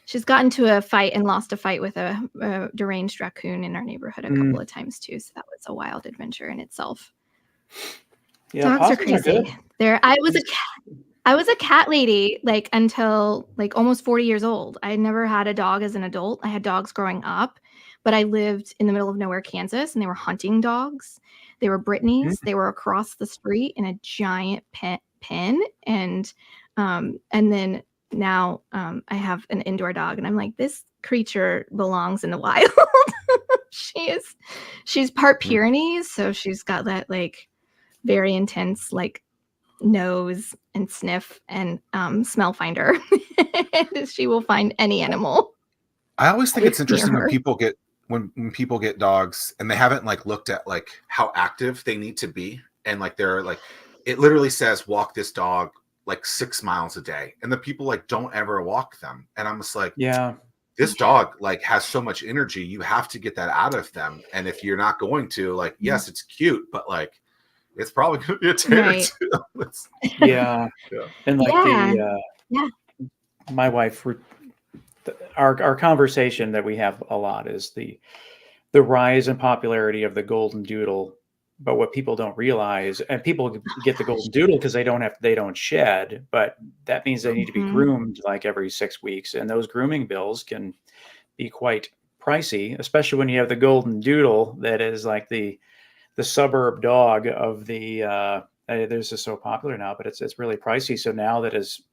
She's gotten to a fight and lost a fight with a deranged raccoon in our neighborhood a couple of times too. So that was a wild adventure in itself. Yeah, dogs are crazy. I was a cat lady like until like almost 40 years old. I never had a dog as an adult. I had dogs growing up, but I lived in the middle of nowhere, Kansas, and they were hunting dogs. They were Brittany's. They were across the street in a giant pen, and then now I have an indoor dog, and I'm like, this creature belongs in the wild. She's part Pyrenees, so she's got that like very intense like nose and sniff and smell finder. She will find any animal. I always think it's interesting when people get dogs and they haven't like looked at like how active they need to be, and like they're like, it literally says walk this dog like 6 miles a day, and the people like don't ever walk them, and I'm just like, this dog like has so much energy, you have to get that out of them. And if you're not going to, like, yes, it's cute, but like it's probably gonna be a tear Right. too. Yeah. Yeah. And like Yeah. Yeah. my wife, our conversation that we have a lot is the rise in popularity of the golden doodle. But what people don't realize, and people get the golden doodle because they don't shed, but that means they need to be Mhm. groomed like every 6 weeks, and those grooming bills can be quite pricey, especially when you have the golden doodle that is like the suburb dog of the. This is so popular now, but it's really pricey. So now that is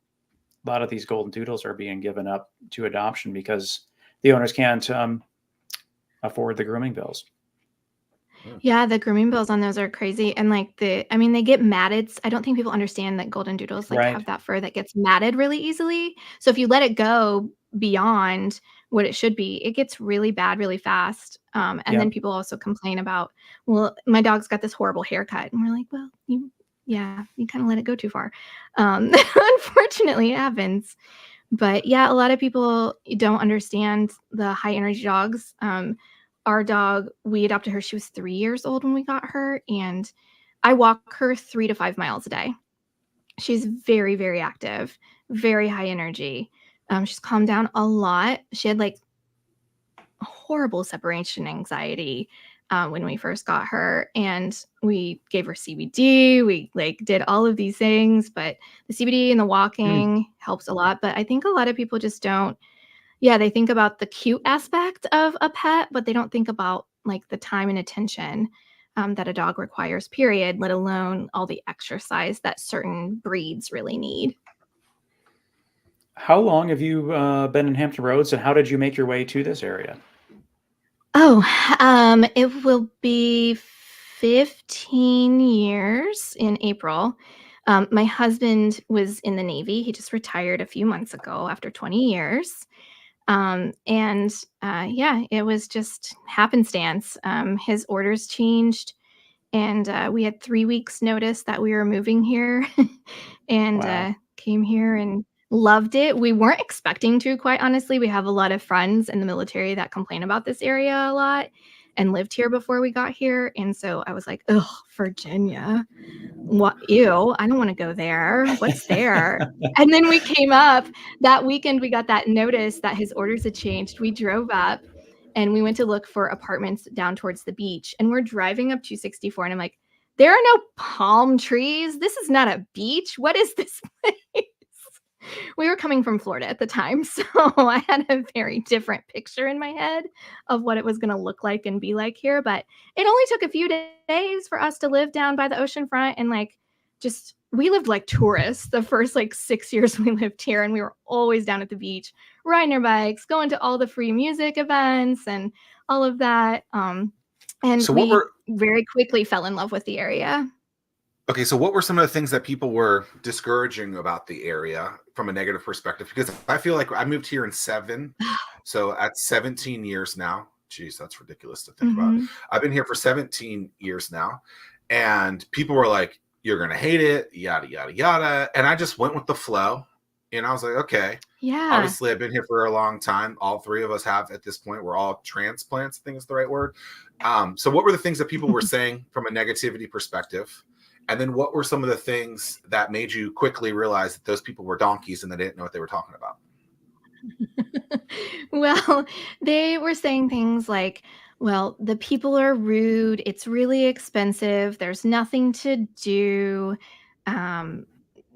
a lot of these golden doodles are being given up to adoption because the owners can't afford the grooming bills. Yeah, the grooming bills on those are crazy, and, like, I mean, they get matted. I don't think people understand that golden doodles, like, Right. have that fur that gets matted really easily, so if you let it go beyond what it should be, it gets really bad really fast, and then Yep. people also complain about, "Well, my dog's got this horrible haircut," and we're like, "Well, you kinda let it go too far." Unfortunately, it happens. But yeah, a lot of people don't understand the high energy dogs. Our dog, we adopted her. She was 3 years old when we got her, and I walk her 3 to 5 miles a day. She's very, very active, very high energy. She's calmed down a lot. She had like horrible separation anxiety when we first got her, and we gave her CBD. We like did all of these things, but the CBD and the Mm. walking helps a lot. But I think a lot of people just don't. Yeah, they think about the cute aspect of a pet, but they don't think about like the time and attention that a dog requires. Period. Let alone all the exercise that certain breeds really need. How long have you been in Hampton Roads, and how did you make your way to this area? Oh, it will be 15 years in April. My husband was in the Navy. He just retired a few months ago after 20 years. And yeah, it was just happenstance. His orders changed, and we had 3 weeks' notice that we were moving here, and Wow. came here and loved it. We weren't expecting to, quite honestly. We have a lot of friends in the military that complain about this area a lot and lived here before we got here. And so I was like, "Ugh, Virginia. What? Ew, I don't want to go there. What's there?" And then we came up that weekend. We got that notice that his orders had changed. We drove up and we went to look for apartments down towards the beach. And we're driving up 264, and I'm like, "There are no palm trees. This is not a beach. What is this place?" We were coming from Florida at the time, so I had a very different picture in my head of what it was going to look like and be like here. But it only took a few days for us to live down by the ocean front, and like just we lived like tourists the first like 6 years we lived here, and we were always down at the beach riding our bikes, going to all the free music events and all of that. And So what we were very quickly fell in love with the area. Okay, so what were some of the things that people were discouraging about the area from a negative perspective? Because I feel like I moved here in so at 17 years now. Geez, that's ridiculous to think about. Hmm. I've been here for 17 years now, and people were like, "You're gonna hate it," yada yada yada, and I just went with the flow, and I was like, "Okay." Yeah. Obviously, I've been here for a long time. All three of us have at this point. We're all transplants. I think is the right word. So, what were the things that people were saying from a negativity perspective? And then what were some of the things that made you quickly realize that those people were donkeys and they didn't know what they were talking about? Well, they were saying things like, well, the people are rude. It's really expensive. There's nothing to do. Um,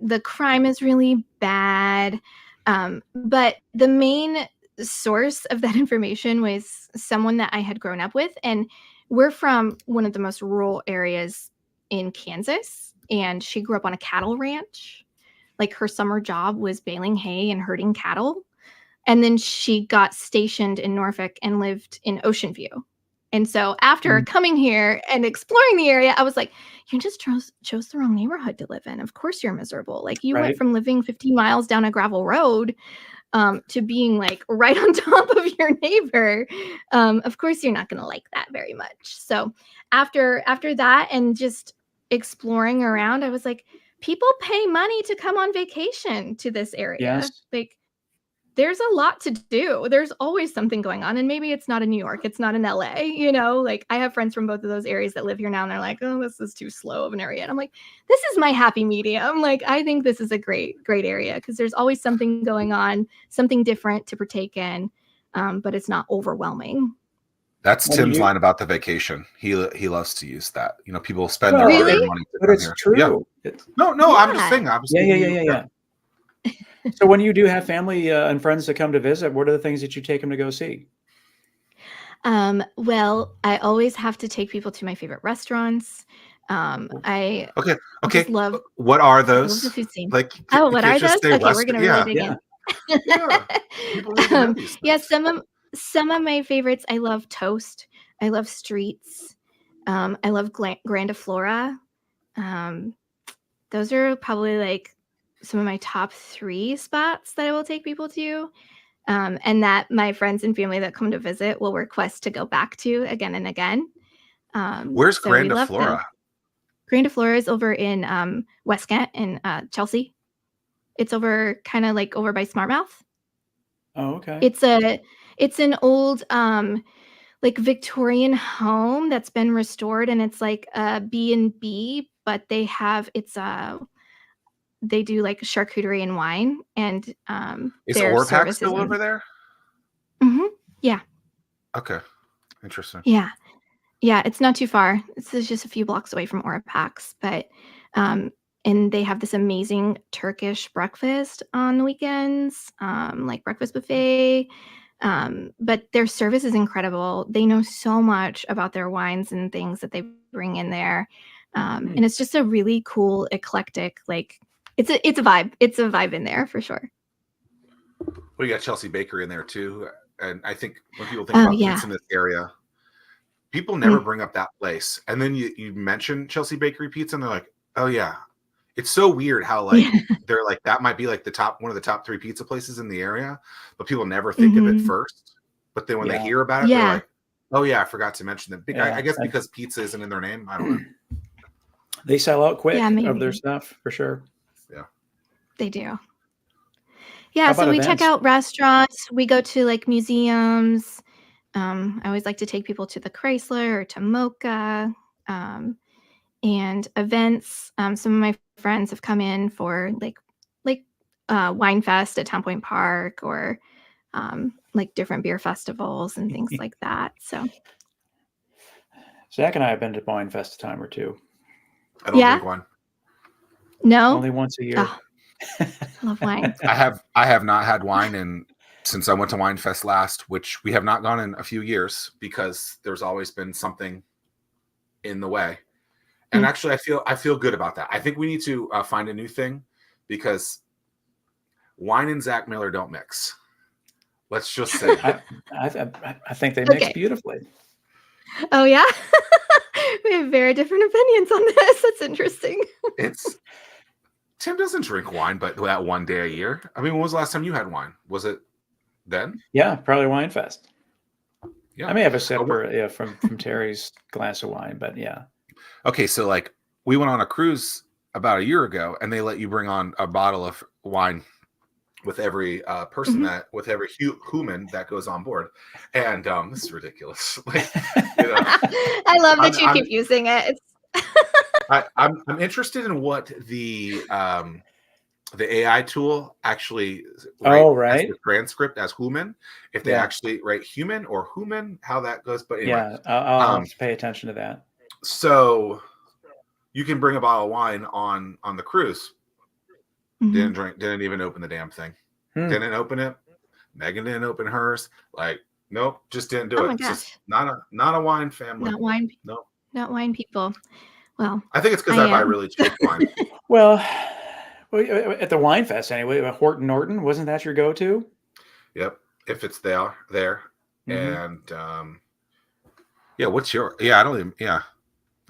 the crime is really bad. But the main source of that information was someone that I had grown up with. And we're from one of the most rural areas in Kansas. And she grew up on a cattle ranch. Like her summer job was baling hay and herding cattle, and then she got stationed in Norfolk and lived in Ocean View. And so after Mm. coming here and exploring the area, I was like, you just chose the wrong neighborhood to live in. Of course you're miserable. Like you went Right. from living 15 miles down a gravel road to being like right on top of your neighbor. Of course you're not going to like that very much. So after that and just exploring around, I was like, people pay money to come on vacation to this area. Yes. Like there's a lot to do. There's always something going on. And maybe it's not in New York, it's not in LA, like I have friends from both of those areas that live here now, and they're like, oh, this is too slow of an area. And I'm like, this is my happy medium. Like, I think this is a great area because there's always something going on, something different to partake in, but it's not overwhelming. That's Tim's line about the vacation. He loves to use that. People spend their Really? hard money to But come it's here. true. Yeah. No, I'm just saying. Yeah. So when you do have family and friends that come to visit, what are the things that you take them to go see? Well, I always have to take people to my favorite restaurants. I Okay. just love What are I love the those? food scene. Like, Oh, what can't are just those? say Okay, we're gonna really dig in. Yeah. People need to know these Yeah, things. some of my favorites. I love Toast. I love Streets. I love Grandiflora. Um, those are probably like some of my top 3 spots that I will take people to. And that my friends and family that come to visit will request to go back to again and again. Where's So we love them. Grandiflora? Grandiflora is over in West Kent in Chelsea. It's over kind of like over by Smartmouth. Oh, okay. It's an old like Victorian home that's been restored, and it's like a B&B, but they do like charcuterie and wine, and Is their Orpac service still is over there? Yeah. Okay. Interesting. Yeah. Yeah, it's not too far. It's just a few blocks away from Orapax, but and they have this amazing Turkish breakfast on the weekends, like breakfast buffet. But their service is incredible. They know so much about their wines and things that they bring in there. And it's just a really cool, eclectic, like it's a vibe. It's a vibe in there for sure. Well, you got Chelsea Bakery in there too. And I think when people think about pizza in this area, people never bring up that place. And then you mention Chelsea Bakery Pizza and they're like, oh yeah. It's so weird how like they're like that might be like one of the top 3 pizza places in the area, but people never think of it first. But then when they hear about it, they're like, oh yeah, I forgot to mention that. I guess because pizza isn't in their name. I don't know. They sell out quick of their stuff for sure. Yeah. They do. Yeah, so we check out restaurants, we go to like museums. I always like to take people to the Chrysler or to Mocha, and events. Some of my friends have come in for like Wine Fest at Town Point Park, or like different beer festivals and things like that. So Zach and I have been to Wine Fest a time or two. I don't drink wine. No? Only once a year. Oh, I love wine. I have not had wine since I went to Wine Fest last, which we have not gone in a few years because there's always been something in the way. And actually, I feel good about that. I think we need to find a new thing because wine and Zach Miller don't mix. Let's just say I think they mix beautifully. Oh yeah, we have very different opinions on this. That's interesting. Tim doesn't drink wine, but that one day a year. I mean, when was the last time you had wine? Was it then? Yeah, probably Wine Fest. Yeah, I may have a sip from Terry's glass of wine, but yeah. Okay, so like we went on a cruise about a year ago, and they let you bring on a bottle of wine with every person with every human that goes on board, and this is ridiculous. Like, I love that you keep using it. I'm interested in what the AI tool actually writes the transcript as human. If they actually write human or human, how that goes. But anyway, I'll have to pay attention to that. So you can bring a bottle of wine on the cruise. Didn't even open the damn thing. Didn't open it. Megan didn't open hers. Like, nope, just didn't do it. My gosh. Just not a wine family. Not wine. No. Not wine people. Well, I think it's because I buy really cheap wine. Well, at the Wine Fest anyway, Horton Norton, wasn't that your go-to? Yep, if it's there. And what's your? I don't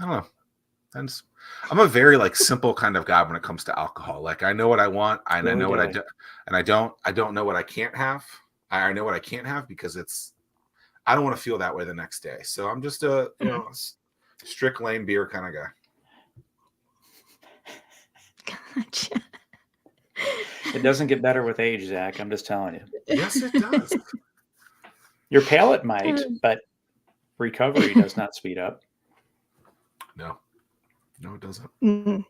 know. I'm a very like simple kind of guy when it comes to alcohol. Like I know what I want, and I know what I do, and I don't know what I can't have. I know what I can't have because I don't want to feel that way the next day. So I'm just a strict lane beer kind of guy. Gotcha. It doesn't get better with age, Zach. I'm just telling you. Yes, it does. Your palate might, but recovery does not speed up. No, it doesn't.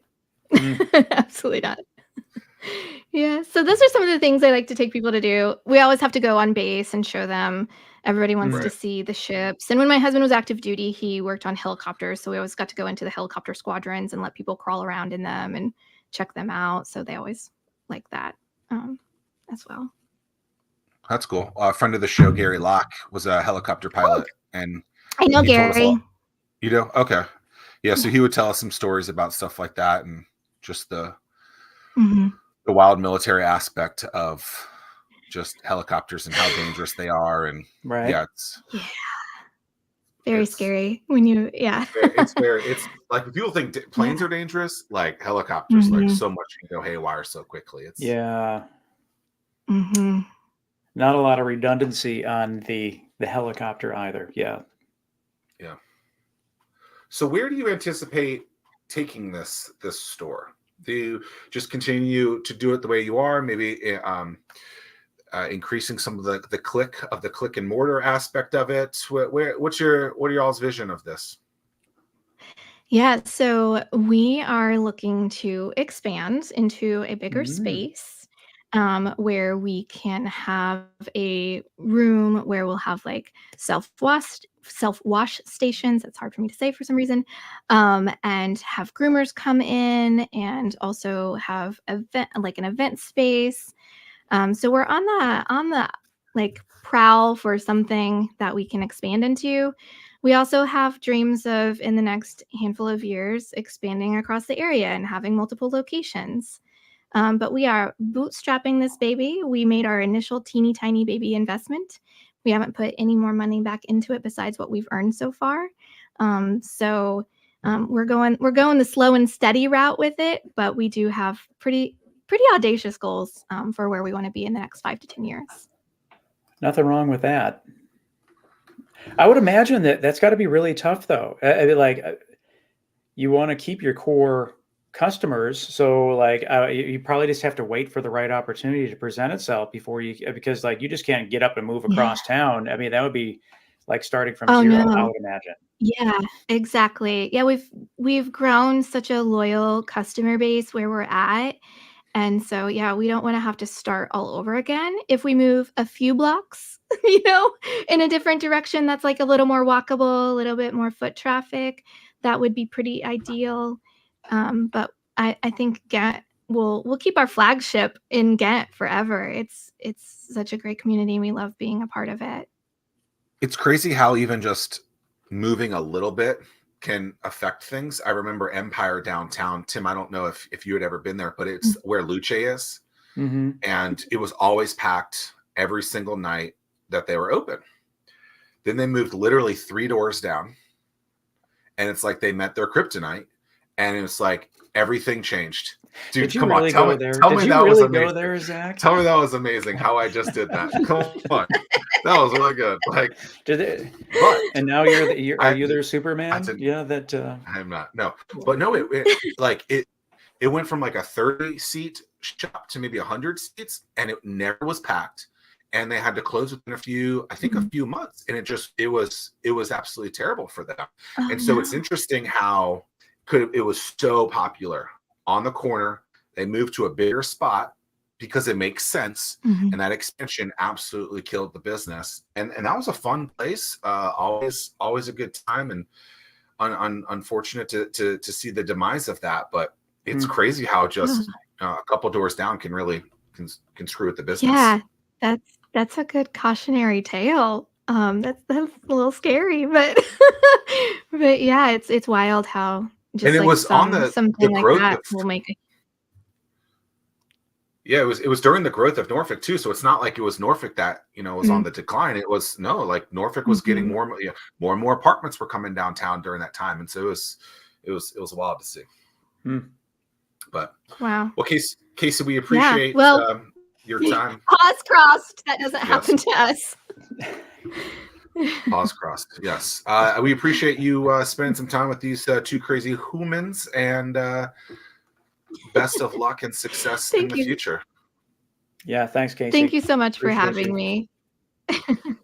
Absolutely not. Yeah, so those are some of the things I like to take people to do. We always have to go on base and show them. Everybody wants to see the ships. And when my husband was active duty, he worked on helicopters. So we always got to go into the helicopter squadrons and let people crawl around in them and check them out. So they always like that as well. That's cool. A friend of the show, Gary Locke, was a helicopter pilot. And I know Gary. You do? Okay. Yeah, so he would tell us some stories about stuff like that and just the wild military aspect of just helicopters and how dangerous they are. And it's very scary when you it's like if people think planes are dangerous, like helicopters, like so much can go haywire so quickly. It's not a lot of redundancy on the helicopter either. Yeah. So where do you anticipate taking this store? Do you just continue to do it the way you are? Maybe increasing some of the click and mortar aspect of it. What are y'all's vision of this? Yeah, so we are looking to expand into a bigger space where we can have a room where we'll have like self-wash stations. That's hard for me to say for some reason. And have groomers come in and also have an event space. So we're on the like prowl for something that we can expand into. We also have dreams of, in the next handful of years, expanding across the area and having multiple locations. But we are bootstrapping this baby. We made our initial teeny tiny baby investment. We haven't put any more money back into it besides what we've earned so far. So we're going the slow and steady route with it, but we do have pretty audacious goals for where we want to be in the next 5 to 10 years. Nothing wrong with that. I would imagine that's got to be really tough, though. You want to keep your core customers, so you probably just have to wait for the right opportunity to present itself because you just can't get up and move across town. I mean, that would be like starting from zero. No. I would imagine. Yeah, exactly. Yeah, we've grown such a loyal customer base where we're at. And so, we don't want to have to start all over again. If we move a few blocks, in a different direction, that's like a little more walkable, a little bit more foot traffic, that would be pretty ideal. But I think Ghent we'll keep our flagship in Ghent forever. It's such a great community. And we love being a part of it. It's crazy how even just moving a little bit can affect things. I remember Empire downtown. Tim, I don't know if you had ever been there, but it's where Luce is. And it was always packed every single night that they were open. Then they moved literally 3 doors down. And it's like they met their kryptonite. And it's like everything changed. Dude, come on. Tell me that was amazing. Go there, Zach? Tell me that was amazing how I just did that. Come on. That was really good. And now are you their Superman? I'm not. No. But no, it went from like a 30-seat shop to maybe 100 seats, and it never was packed. And they had to close within a few months. And it was absolutely terrible for them. So it's interesting how it was so popular on the corner. They moved to a bigger spot because it makes sense. And that expansion absolutely killed the business. And that was a fun place. Always a good time, and unfortunate to see the demise of that. But it's crazy how just a couple doors down can really can screw with the business. Yeah, that's a good cautionary tale. That's a little scary, but but yeah, it's wild how just and it was on something the like that will make it. Yeah, it was during the growth of Norfolk too. So it's not like it was Norfolk that was on the decline. It was Norfolk was getting more and more apartments were coming downtown during that time, and so it was wild to see. But wow. Well, KayCee, we appreciate your time. Pause crossed. That doesn't happen to us. Pause crossed. Yes. We appreciate you spending some time with these 2 crazy humans, and best of luck and success in the future. Yeah, thanks, Thank KayCee. you so much for Appreciate having you. me.